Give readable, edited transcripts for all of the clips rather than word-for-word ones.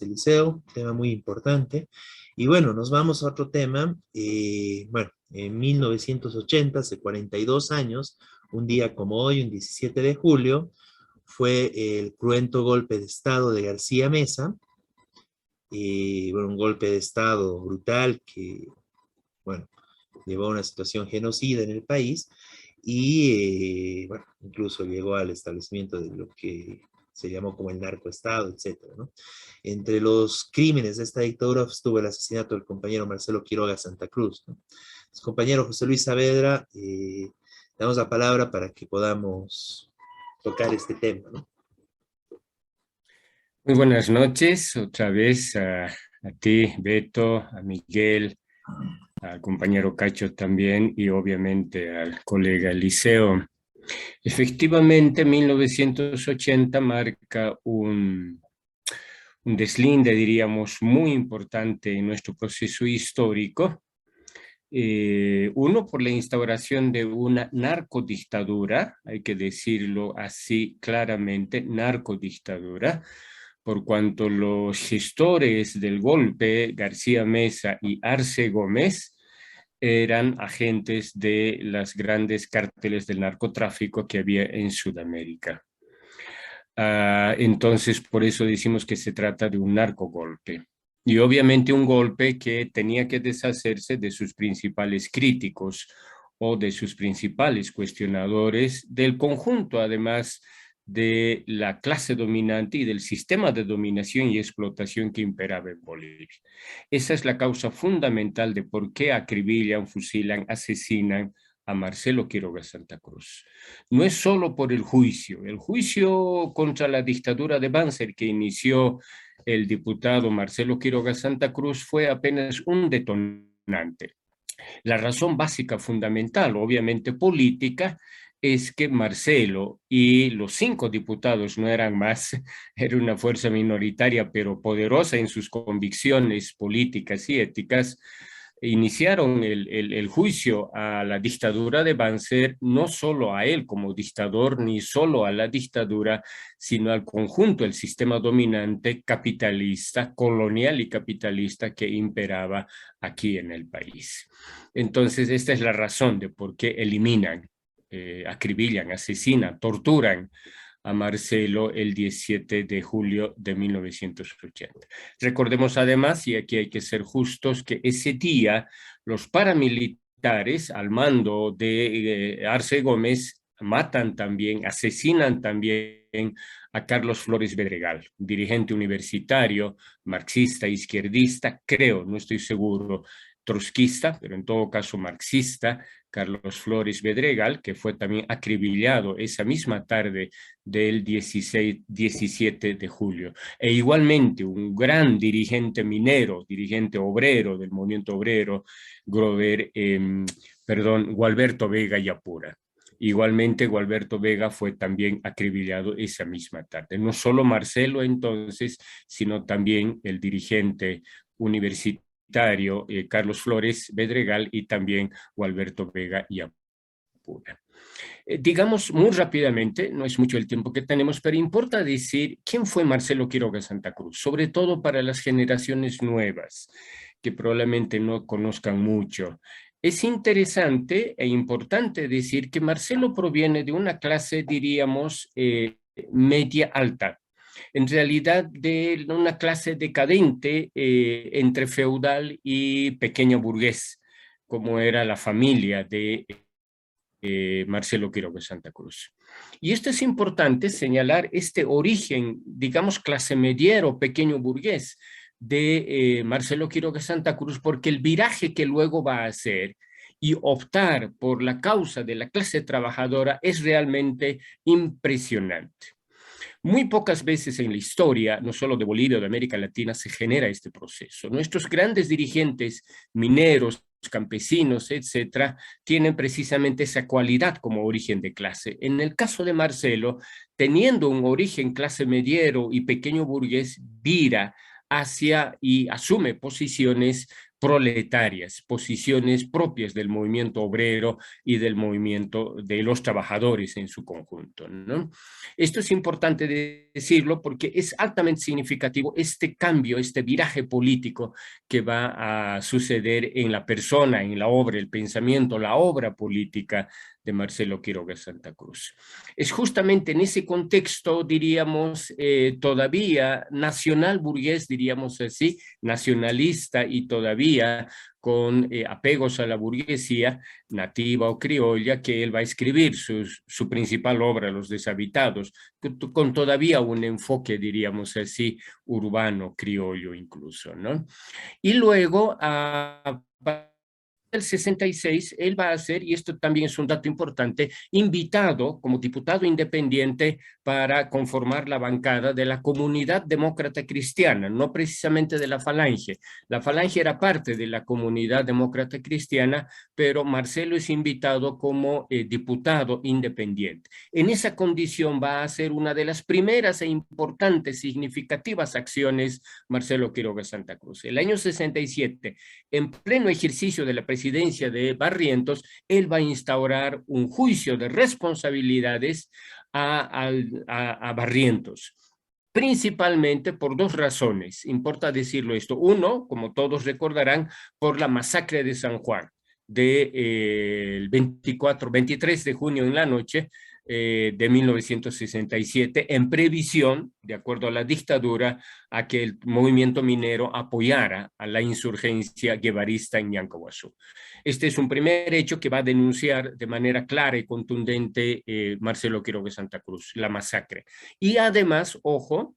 el liceo, tema muy importante. Y bueno, nos vamos a otro tema. Bueno, en 1980, hace 42 años, un día como hoy, un 17 de julio, fue el cruento golpe de Estado de García Meza. Bueno, un golpe de Estado brutal que, bueno, llevó a una situación genocida en el país y, bueno, incluso llegó al establecimiento de lo que se llamó como el narcoestado, etcétera, ¿no? Entre los crímenes de esta dictadura estuvo el asesinato del compañero Marcelo Quiroga Santa Cruz, ¿no? Su compañero José Luis Saavedra, damos la palabra para que podamos tocar este tema, ¿no? Muy buenas noches, otra vez a ti, Beto, a Miguel, al compañero Cacho también y obviamente al colega Eliseo. Efectivamente, 1980 marca un deslinde, diríamos, muy importante en nuestro proceso histórico. Uno, por la instauración de una narcodictadura, hay que decirlo así claramente, narcodictadura, por cuanto los gestores del golpe, García Meza y Arce Gómez, eran agentes de las grandes cárteles del narcotráfico que había en Sudamérica. Entonces, por eso decimos que se trata de un narcogolpe. Y obviamente un golpe que tenía que deshacerse de sus principales críticos o de sus principales cuestionadores, del conjunto, además, de la clase dominante y del sistema de dominación y explotación que imperaba en Bolivia. Esa es la causa fundamental de por qué acribillan, fusilan, asesinan a Marcelo Quiroga Santa Cruz. No es solo por el juicio contra la dictadura de Banzer que inició el diputado Marcelo Quiroga Santa Cruz fue apenas un detonante. La razón básica, fundamental, obviamente política, es que Marcelo y los 5 diputados no eran más, era una fuerza minoritaria pero poderosa en sus convicciones políticas y éticas, iniciaron el juicio a la dictadura de Banzer, no solo a él como dictador, ni solo a la dictadura, sino al conjunto del sistema dominante capitalista, colonial y capitalista que imperaba aquí en el país. Entonces, esta es la razón de por qué eliminan, acribillan, asesinan, torturan a Marcelo el 17 de julio de 1980. Recordemos además, y aquí hay que ser justos, que ese día los paramilitares al mando de Arce Gómez matan también, asesinan también a Carlos Flores Bedregal, dirigente universitario, marxista, izquierdista, creo, no estoy seguro, trotskista, pero en todo caso marxista, Carlos Flores Bedregal, que fue también acribillado esa misma tarde del 17 de julio. E igualmente un gran dirigente minero, dirigente obrero del movimiento obrero, Gualberto Vega Yapura. Igualmente, Gualberto Vega fue también acribillado esa misma tarde. No solo Marcelo entonces, sino también el dirigente universitario Carlos Flores Bedregal y también Gualberto Vega Yapura. Digamos muy rápidamente, no es mucho el tiempo que tenemos, pero importa decir quién fue Marcelo Quiroga Santa Cruz, sobre todo para las generaciones nuevas, que probablemente no conozcan mucho. Es interesante e importante decir que Marcelo proviene de una clase, diríamos, media alta, en realidad de una clase decadente entre feudal y pequeño burgués, como era la familia de Marcelo Quiroga Santa Cruz. Y esto es importante señalar este origen, digamos, clase mediero, pequeño burgués de Marcelo Quiroga Santa Cruz, porque el viraje que luego va a hacer y optar por la causa de la clase trabajadora es realmente impresionante. Muy pocas veces en la historia, no solo de Bolivia o de América Latina, se genera este proceso. Nuestros grandes dirigentes mineros, campesinos, etcétera, tienen precisamente esa cualidad como origen de clase. En el caso de Marcelo, teniendo un origen clase mediero y pequeño burgués, vira hacia y asume posiciones proletarias, posiciones propias del movimiento obrero y del movimiento de los trabajadores en su conjunto, ¿no? Esto es importante decirlo porque es altamente significativo este cambio, este viraje político que va a suceder en la persona, en la obra, el pensamiento, la obra política de Marcelo Quiroga Santa Cruz. Es justamente en ese contexto, diríamos, todavía nacional burgués, diríamos así, nacionalista y todavía con apegos a la burguesía nativa o criolla, que él va a escribir su principal obra, Los Deshabitados, con todavía un enfoque, diríamos así, urbano, criollo incluso, ¿no? Y luego, el 66, él va a ser, y esto también es un dato importante, invitado como diputado independiente para conformar la bancada de la Comunidad Demócrata Cristiana, no precisamente de la Falange. La Falange era parte de la Comunidad Demócrata Cristiana, pero Marcelo es invitado como diputado independiente. En esa condición va a ser una de las primeras e importantes, significativas acciones Marcelo Quiroga Santa Cruz. El año 67, en pleno ejercicio de la presidencia de Barrientos, él va a instaurar un juicio de responsabilidades a Barrientos, principalmente por dos razones, importa decirlo esto. Uno, como todos recordarán, por la masacre de San Juan, del 23 de junio en la noche, de 1967, en previsión, de acuerdo a la dictadura, a que el movimiento minero apoyara a la insurgencia guevarista en Yancoguazú. Este es un primer hecho que va a denunciar de manera clara y contundente Marcelo Quiroga Santa Cruz, la masacre. Y además, ojo,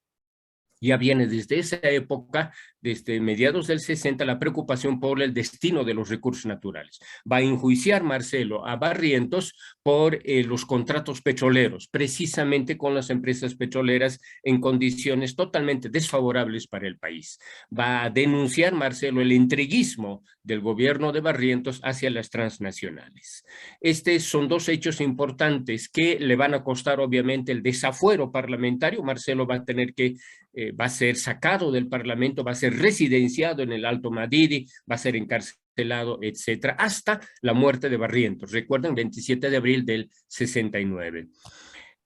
ya viene desde esa época, desde mediados del 60, la preocupación por el destino de los recursos naturales. Va a enjuiciar Marcelo a Barrientos por los contratos petroleros, precisamente con las empresas petroleras en condiciones totalmente desfavorables para el país. Va a denunciar Marcelo el entreguismo del gobierno de Barrientos hacia las transnacionales. Estos son dos hechos importantes que le van a costar obviamente el desafuero parlamentario. Marcelo va a tener que va a ser sacado del Parlamento, va a ser residenciado en el Alto Madidi, va a ser encarcelado, etcétera, hasta la muerte de Barrientos. Recuerden, 27 de abril del 69.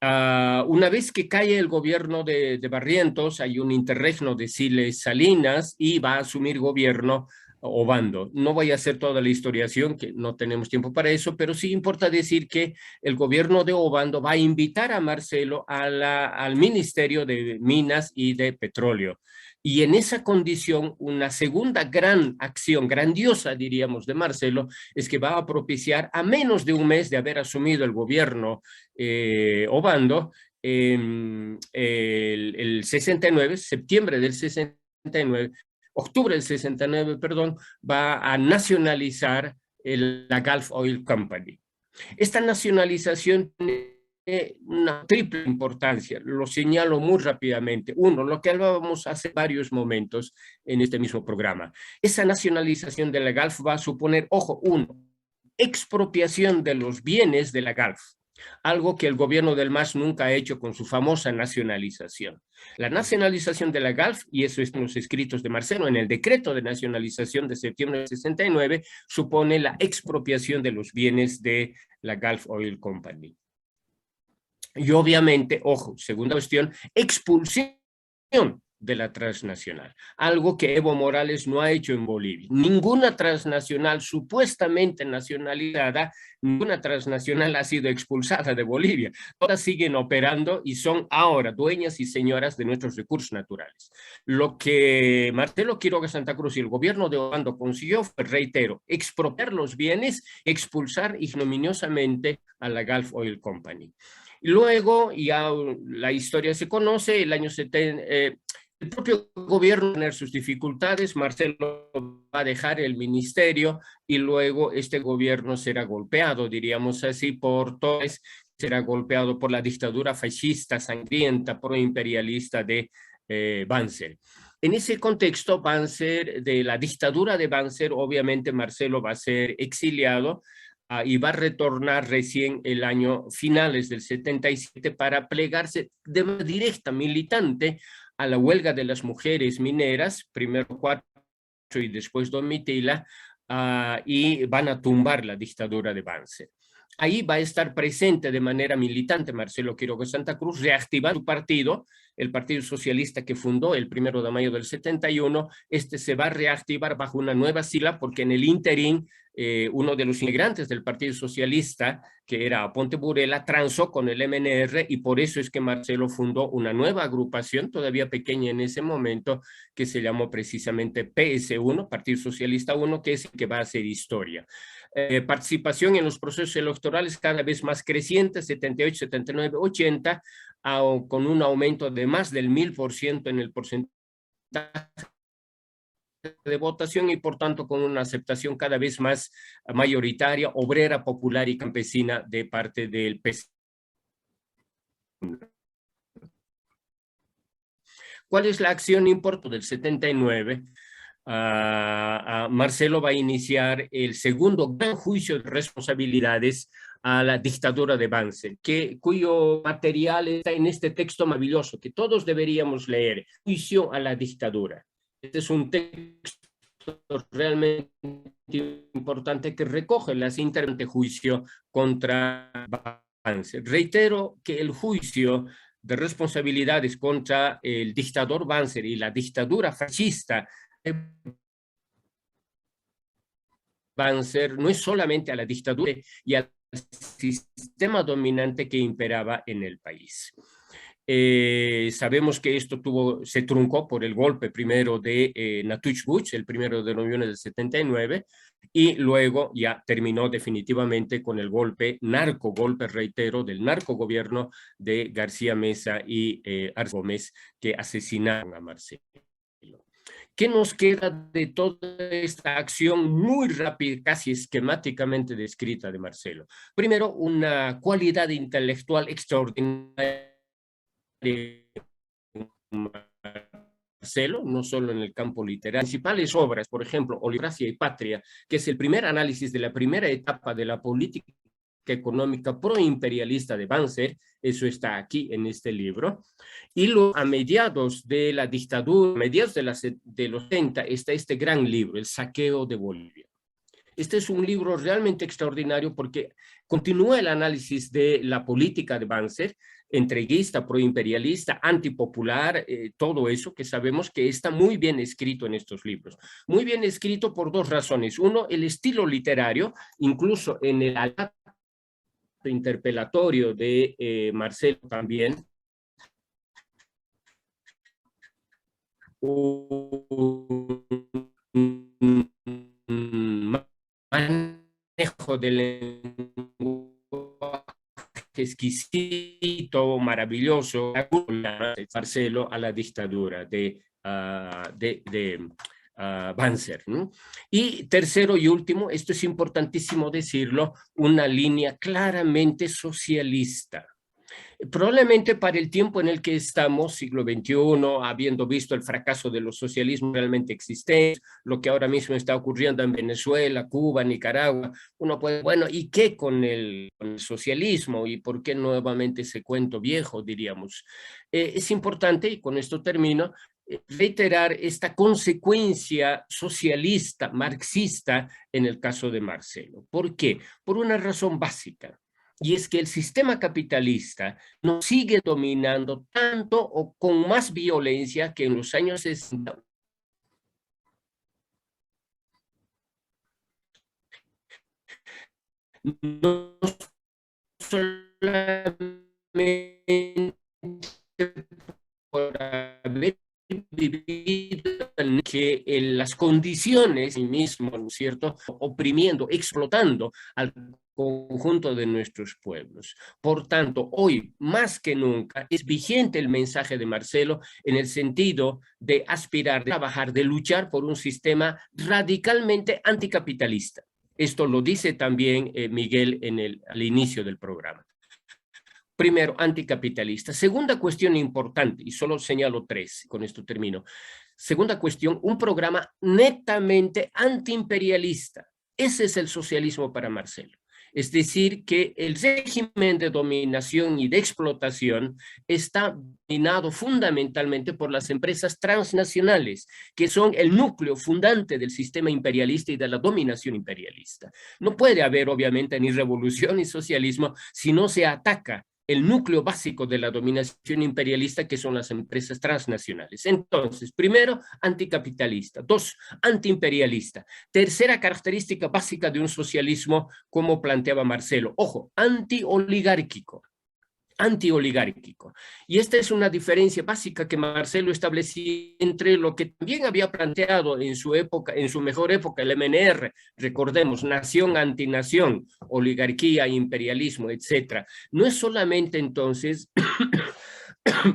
Una vez que cae el gobierno de Barrientos, hay un interregno de Siles Salinas y va a asumir gobierno Obando. No voy a hacer toda la historiación, que no tenemos tiempo para eso, pero sí importa decir que el gobierno de Obando va a invitar a Marcelo al Ministerio de Minas y de Petróleo. Y en esa condición, una segunda gran acción, grandiosa diríamos, de Marcelo, es que va a propiciar, a menos de un mes de haber asumido el gobierno Obando, el 69, septiembre del 69, octubre del 69, perdón, va a nacionalizar la Gulf Oil Company. Esta nacionalización tiene una triple importancia, lo señalo muy rápidamente. Uno, lo que hablábamos hace varios momentos en este mismo programa. Esa nacionalización de la Gulf va a suponer, ojo, uno, expropiación de los bienes de la Gulf, algo que el gobierno del MAS nunca ha hecho con su famosa nacionalización. La nacionalización de la Gulf, y eso está en los escritos de Marcelo, en el decreto de nacionalización de septiembre del 69, supone la expropiación de los bienes de la Gulf Oil Company. Y obviamente, ojo, segunda cuestión, expulsión de la transnacional, algo que Evo Morales no ha hecho en Bolivia. Ninguna transnacional supuestamente nacionalizada, ninguna transnacional ha sido expulsada de Bolivia. Todas siguen operando y son ahora dueñas y señoras de nuestros recursos naturales. Lo que Marcelo Quiroga Santa Cruz y el gobierno de Obando consiguió fue, reitero, expropiar los bienes, expulsar ignominiosamente a la Gulf Oil Company. Luego, ya la historia se conoce, el año 70, el propio gobierno va a tener sus dificultades, Marcelo va a dejar el ministerio y luego este gobierno será golpeado, diríamos así, por Torres, será golpeado por la dictadura fascista, sangrienta, proimperialista de Banzer. En ese contexto, de la dictadura de Banzer, obviamente Marcelo va a ser exiliado, y va a retornar recién el año finales del 77 para plegarse de manera directa, militante, a la huelga de las mujeres mineras, primero 4 y después Domitila, y van a tumbar la dictadura de Banzer. Ahí va a estar presente de manera militante Marcelo Quiroga Santa Cruz, reactivar su partido, el Partido Socialista que fundó el 1 de mayo del 71, se va a reactivar bajo una nueva sigla porque en el interín uno de los integrantes del Partido Socialista, que era Ponte Burela, transó con el MNR y por eso es que Marcelo fundó una nueva agrupación, todavía pequeña en ese momento, que se llamó precisamente PS1, Partido Socialista 1, que es el que va a hacer historia. Participación en los procesos electorales cada vez más creciente, 78, 79, 80, con un aumento de más del 1000% en el porcentaje de votación y por tanto con una aceptación cada vez más mayoritaria, obrera, popular y campesina de parte del PC. ¿Cuál es la acción importante del 79? Marcelo va a iniciar el segundo gran juicio de responsabilidades a la dictadura de Banzer, cuyo material está en este texto maravilloso que todos deberíamos leer, Juicio a la dictadura. Este es un texto realmente importante que recoge las intervenciones de juicio contra Banzer. Reitero que el juicio de responsabilidades contra el dictador Banzer y la dictadura fascista Banzer no es solamente a la dictadura y al sistema dominante que imperaba en el país. Sabemos que esto se truncó por el golpe primero de Natush Bush, el 1 de noviembre del 79, y luego ya terminó definitivamente con el narcogolpe, reitero, del narcogobierno de García Meza y Arce Gómez, que asesinaron a Marcelo. ¿Qué nos queda de toda esta acción muy rápida, casi esquemáticamente descrita de Marcelo? Primero, una cualidad intelectual extraordinaria de Marcelo, no solo en el campo literario. Principales obras, por ejemplo, Oligarquía y Patria, que es el primer análisis de la primera etapa de la política económica proimperialista de Banzer, eso está aquí en este libro, y a mediados de la dictadura, a mediados de los 70, está este gran libro, El saqueo de Bolivia. Este es un libro realmente extraordinario porque continúa el análisis de la política de Banzer, entreguista, proimperialista, antipopular, todo eso que sabemos que está muy bien escrito en estos libros. Muy bien escrito por dos razones. Uno, el estilo literario, incluso en el interpelatorio de Marcelo también, un manejo del lenguaje exquisito, maravilloso, Marcelo a la dictadura de Banzer, ¿no? Y tercero y último, esto es importantísimo decirlo, una línea claramente socialista. Probablemente para el tiempo en el que estamos, siglo XXI, habiendo visto el fracaso de los socialismos realmente existentes, lo que ahora mismo está ocurriendo en Venezuela, Cuba, Nicaragua, uno puede, bueno, ¿y qué con el socialismo? ¿Y por qué nuevamente ese cuento viejo, diríamos? Es importante, y con esto termino, reiterar esta consecuencia socialista, marxista, en el caso de Marcelo. ¿Por qué? Por una razón básica. Y es que el sistema capitalista nos sigue dominando tanto o con más violencia que en los años 60. No solamente por haber vivido en que las condiciones mismo, ¿no es cierto?, oprimiendo, explotando al conjunto de nuestros pueblos. Por tanto, hoy más que nunca es vigente el mensaje de Marcelo en el sentido de aspirar, de trabajar, de luchar por un sistema radicalmente anticapitalista. Esto lo dice también Miguel al inicio del programa. Primero, anticapitalista. Segunda cuestión importante, y solo señalo tres, con esto termino. Segunda cuestión, un programa netamente antiimperialista. Ese es el socialismo para Marcelo. Es decir, que el régimen de dominación y de explotación está dominado fundamentalmente por las empresas transnacionales, que son el núcleo fundante del sistema imperialista y de la dominación imperialista. No puede haber, obviamente, ni revolución ni socialismo si no se ataca el núcleo básico de la dominación imperialista, que son las empresas transnacionales. Entonces, primero, anticapitalista. Dos, antiimperialista. Tercera característica básica de un socialismo, como planteaba Marcelo. Ojo, antioligárquico. Antioligárquico. Y esta es una diferencia básica que Marcelo establecía entre lo que también había planteado en su época, en su mejor época, el MNR, recordemos, nación, antinación, oligarquía, imperialismo, etcétera. No es solamente entonces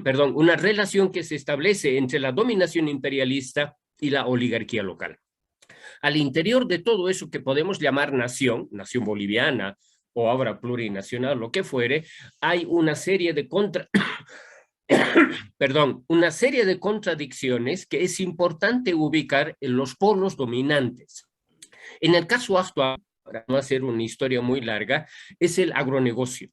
perdón, una relación que se establece entre la dominación imperialista y la oligarquía local. Al interior de todo eso que podemos llamar nación, nación boliviana o ahora plurinacional, lo que fuere, hay una serie de perdón, una serie de contradicciones que es importante ubicar en los polos dominantes. En el caso actual, para no hacer una historia muy larga, es el agronegocio,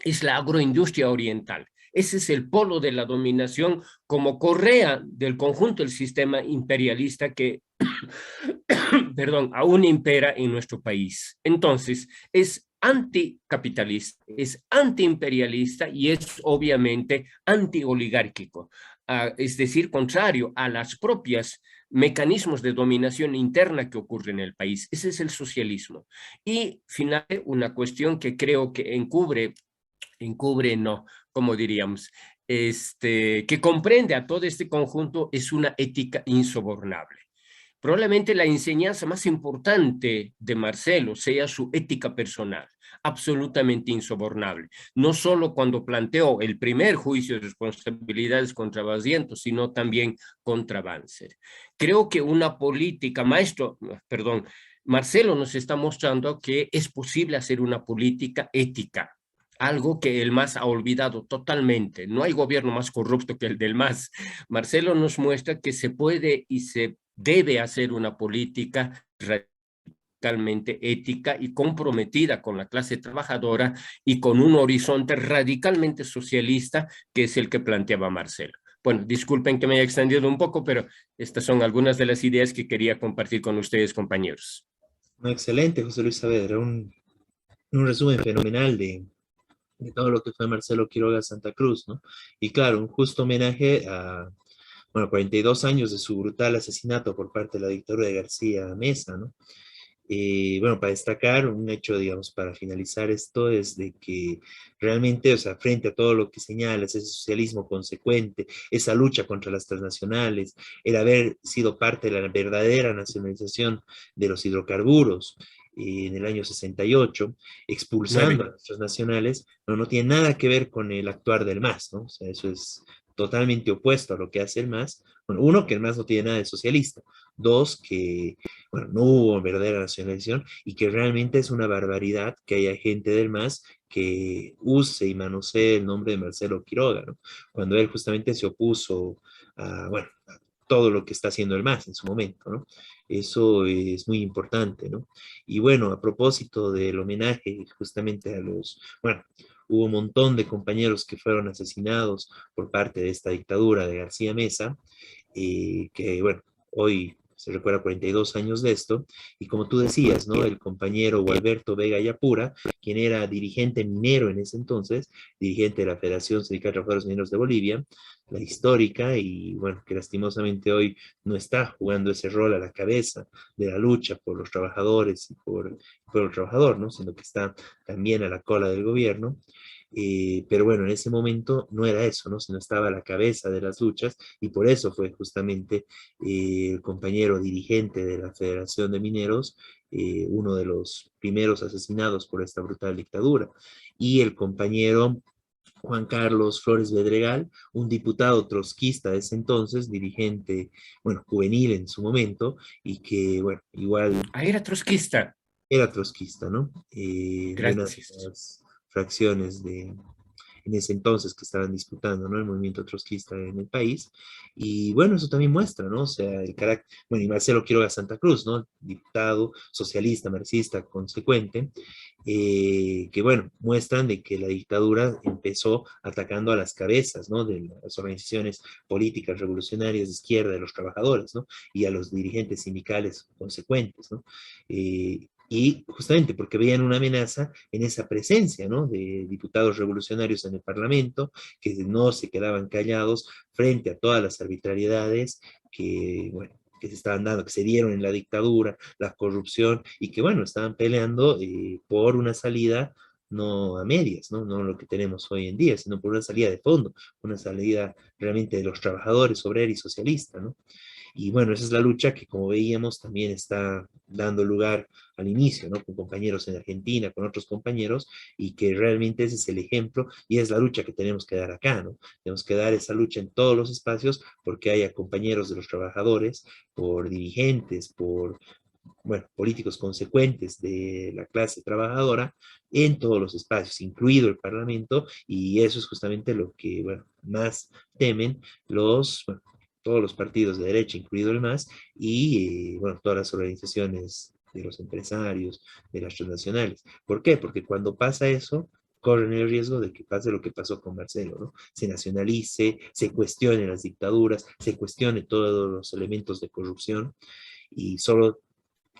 es la agroindustria oriental. Ese es el polo de la dominación como correa del conjunto del sistema imperialista que, perdón, aún impera en nuestro país. Entonces, es anticapitalista, es antiimperialista y es obviamente antioligárquico, es decir, contrario a las propias mecanismos de dominación interna que ocurren en el país. Ese es el socialismo. Y finalmente, una cuestión que creo que encubre no, como diríamos, que comprende a todo este conjunto es una ética insobornable. Probablemente la enseñanza más importante de Marcelo sea su ética personal, absolutamente insobornable. No solo cuando planteó el primer juicio de responsabilidades contra Basiento, sino también contra Banzer. Creo que una política, Marcelo nos está mostrando que es posible hacer una política ética, algo que el MAS ha olvidado totalmente. No hay gobierno más corrupto que el del MAS. Marcelo nos muestra que se puede y se debe hacer una política radicalmente ética y comprometida con la clase trabajadora y con un horizonte radicalmente socialista, que es el que planteaba Marcelo. Bueno, disculpen que me haya extendido un poco, pero estas son algunas de las ideas que quería compartir con ustedes, compañeros. Excelente, José Luis Saavedra, un resumen fenomenal de todo lo que fue Marcelo Quiroga Santa Cruz, ¿no? Y claro, un justo homenaje a, bueno, 42 años de su brutal asesinato por parte de la dictadura de García Meza, ¿no? Bueno, para destacar un hecho, digamos, para finalizar esto, es de que realmente, o sea, frente a todo lo que señalas, ese socialismo consecuente, esa lucha contra las transnacionales, el haber sido parte de la verdadera nacionalización de los hidrocarburos en el año 68, expulsando a 9. las transnacionales, no tiene nada que ver con el actuar del MAS, ¿no? O sea, eso es totalmente opuesto a lo que hace el MAS. Bueno, uno, que el MAS no tiene nada de socialista. Dos, que bueno, no hubo verdadera nacionalización y que realmente es una barbaridad que haya gente del MAS que use y manosee el nombre de Marcelo Quiroga, ¿no? Cuando él justamente se opuso a, bueno, a todo lo que está haciendo el MAS en su momento, ¿no? Eso es muy importante, ¿no? Y bueno, a propósito del homenaje justamente a los, bueno, hubo un montón de compañeros que fueron asesinados por parte de esta dictadura de García Meza, que bueno, hoy se recuerda 42 años de esto, y como tú decías, ¿no? El compañero Gualberto Vega Yapura, quien era dirigente minero en ese entonces, dirigente de la Federación Sindical de Trabajadores Mineros de Bolivia, la histórica, y bueno, que lastimosamente hoy no está jugando ese rol a la cabeza de la lucha por los trabajadores y por el trabajador, ¿no? Sino que está también a la cola del gobierno. Pero bueno, en ese momento no era eso, ¿no? Sino estaba a la cabeza de las luchas y por eso fue justamente el compañero dirigente de la Federación de Mineros, uno de los primeros asesinados por esta brutal dictadura. Y el compañero Juan Carlos Flores Bedregal, un diputado trotskista de ese entonces, dirigente, bueno, juvenil en su momento, y que, bueno, igual Ah, era trotskista. era trotskista, ¿no? De una de Gracias. las fracciones en ese entonces que estaban disputando, ¿no? El movimiento trotskista en el país. Y bueno, eso también muestra, ¿no? O sea, el carácter, bueno, y Marcelo Quiroga Santa Cruz, ¿no? Diputado, socialista, marxista, consecuente. que bueno, muestran de que la dictadura empezó atacando a las cabezas, ¿no? De las organizaciones políticas revolucionarias de izquierda, de los trabajadores, ¿no? Y a los dirigentes sindicales consecuentes, ¿no? Y justamente porque veían una amenaza en esa presencia, ¿no? De diputados revolucionarios en el Parlamento, que no se quedaban callados frente a todas las arbitrariedades que, bueno, que se estaban dando, que se dieron en la dictadura, la corrupción, y que, bueno, estaban peleando por una salida no a medias, ¿no? No lo que tenemos hoy en día, sino por una salida de fondo, una salida realmente de los trabajadores, obrera y socialista, ¿no? Y bueno, esa es la lucha que, como veíamos, también está dando lugar al inicio, ¿no? Con compañeros en Argentina, con otros compañeros, y que realmente ese es el ejemplo y es la lucha que tenemos que dar acá, ¿no? Tenemos que dar esa lucha en todos los espacios porque haya compañeros de los trabajadores, por dirigentes, por, bueno, políticos consecuentes de la clase trabajadora en todos los espacios, incluido el Parlamento, y eso es justamente lo que, bueno, más temen los, bueno, todos los partidos de derecha, incluido el MAS, y, bueno, todas las organizaciones de los empresarios, de las transnacionales. ¿Por qué? Porque cuando pasa eso, corren el riesgo de que pase lo que pasó con Marcelo, ¿no? Se nacionalice, se cuestione las dictaduras, se cuestione todos los elementos de corrupción, y solo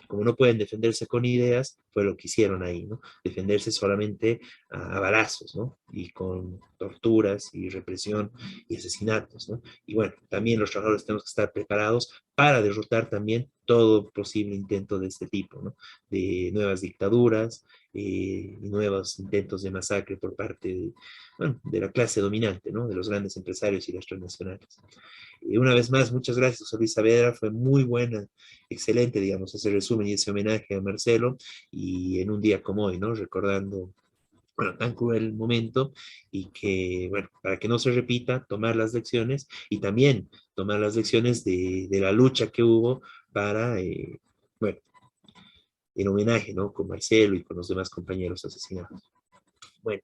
como no pueden defenderse con ideas, fue lo que hicieron ahí, ¿no? Defenderse solamente a balazos, ¿no? Y con torturas y represión y asesinatos, ¿no? Y bueno, también los trabajadores tenemos que estar preparados para derrotar también todo posible intento de este tipo, ¿no? De nuevas dictaduras y nuevos intentos de masacre por parte de, bueno, de la clase dominante, ¿no? De los grandes empresarios y las transnacionales. Y una vez más, muchas gracias, José Luis Saavedra, fue muy buena, excelente, digamos, ese resumen y ese homenaje a Marcelo, y en un día como hoy, ¿no? Recordando, bueno, tan cruel momento, y que, bueno, para que no se repita, tomar las lecciones, y también tomar las lecciones de la lucha que hubo para, bueno, en homenaje, ¿no? Con Marcelo y con los demás compañeros asesinados. Bueno,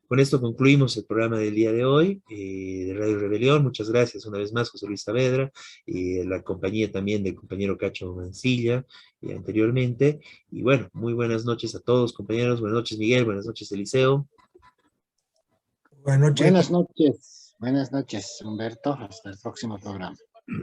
con esto concluimos el programa del día de hoy de Radio Rebelión. Muchas gracias una vez más, José Luis Saavedra, la compañía también del compañero Cacho Mancilla anteriormente. Y bueno, muy buenas noches a todos, compañeros. Buenas noches, Miguel. Buenas noches, Eliseo. Buenas noches. Buenas noches, Humberto. Hasta el próximo programa.